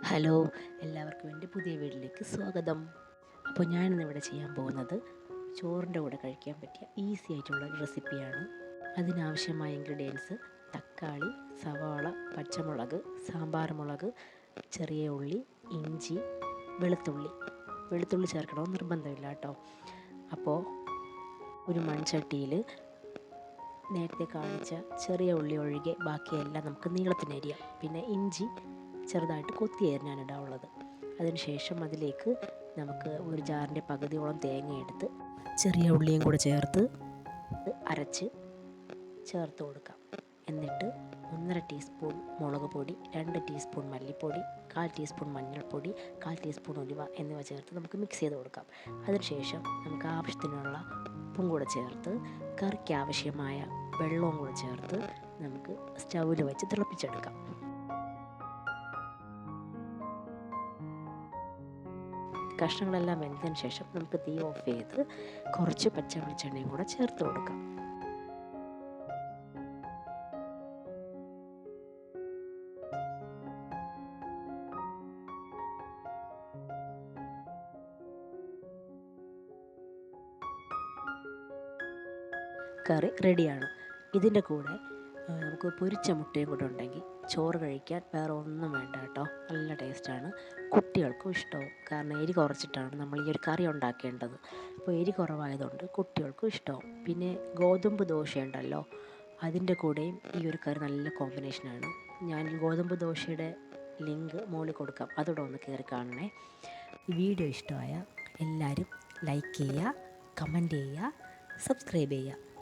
Hello, എല്ലാവർക്കും എൻ്റെ പുതിയ വീട്ടിലേക്ക് സ്വാഗതം. അപ്പോൾ ഞാനിന്നിവിടെ ചെയ്യാൻ പോകുന്നത് ചോറിൻ്റെ കൂടെ കഴിക്കാൻ പറ്റിയ ഈസി ആയിട്ടുള്ള ഒരു റെസിപ്പിയാണ്. അതിനാവശ്യമായ ഇൻഗ്രീഡിയൻസ്: തക്കാളി, സവാള, പച്ചമുളക്, സാമ്പാർ മുളക്, ചെറിയ ഉള്ളി, ഇഞ്ചി, വെളുത്തുള്ളി. വെളുത്തുള്ളി ചേർക്കണമെന്ന് നിർബന്ധമില്ല കേട്ടോ. അപ്പോൾ ഒരു മൺചട്ടിയിൽ നേരത്തെ കാണിച്ച ചെറിയ ഉള്ളി ഒഴികെ ബാക്കിയെല്ലാം നമുക്ക് നീളത്തിനരിയാം. പിന്നെ ഇഞ്ചി ചെറുതായിട്ട് കൊത്തി അരിഞ്ഞാണ് ഇടാനുള്ളത്. അതിനുശേഷം അതിലേക്ക് നമുക്ക് ഒരു ജാറിൻ്റെ പകുതിയോളം തേങ്ങ എടുത്ത് ചെറിയ ഉള്ളിയും കൂടെ ചേർത്ത് അരച്ച് ചേർത്ത് കൊടുക്കാം. എന്നിട്ട് 1.5 ടീസ്പൂൺ മുളക് പൊടി, 2 ടീസ്പൂൺ മല്ലിപ്പൊടി, 1/4 ടീസ്പൂൺ മഞ്ഞൾപ്പൊടി, 1/4 ടീസ്പൂൺ ഉലുവ എന്നിവ ചേർത്ത് നമുക്ക് മിക്സ് ചെയ്ത് കൊടുക്കാം. അതിനുശേഷം നമുക്ക് ആവശ്യത്തിനുള്ള ഉപ്പും കൂടെ ചേർത്ത് കറിക്ക് ആവശ്യമായ വെള്ളവും കൂടെ ചേർത്ത് നമുക്ക് സ്റ്റൗവിൽ വെച്ച് തിളപ്പിച്ചെടുക്കാം. കഷ്ണങ്ങളെല്ലാം വെന്തതിന് ശേഷം നമുക്ക് തീ ഓഫ് ചെയ്ത് കുറച്ച് പച്ച വെളിച്ചെണ്ണയും കൂടെ ചേർത്ത് കൊടുക്കാം. കറി റെഡിയാണ്. ഇതിൻ്റെ കൂടെ നമുക്ക് പൊരിച്ച മുട്ടയും കൂടെ ഉണ്ടെങ്കിൽ ചോറ് കഴിക്കാൻ വേറെ ഒന്നും വേണ്ട കേട്ടോ. നല്ല ടേസ്റ്റാണ്, കുട്ടികൾക്കും ഇഷ്ടവും. കാരണം എരി കുറച്ചിട്ടാണ് നമ്മൾ ഈ ഒരു കറി ഉണ്ടാക്കേണ്ടത്. അപ്പോൾ എരി കുറവായതുകൊണ്ട് കുട്ടികൾക്കും ഇഷ്ടവും. പിന്നെ ഗോതമ്പ് ദോശയുണ്ടല്ലോ, അതിൻ്റെ കൂടെയും ഈ ഒരു കറി നല്ല കോമ്പിനേഷനാണ്. ഞാൻ ഗോതമ്പ് ദോശയുടെ ലിങ്ക് മുകളിൽ കൊടുക്കാം, അതോടെ ഒന്ന് കയറി കാണണേ. ഈ വീഡിയോ ഇഷ്ടമായ എല്ലാവരും ലൈക്ക് ചെയ്യുക, കമൻറ്റ് ചെയ്യുക, സബ്സ്ക്രൈബ് ചെയ്യുക.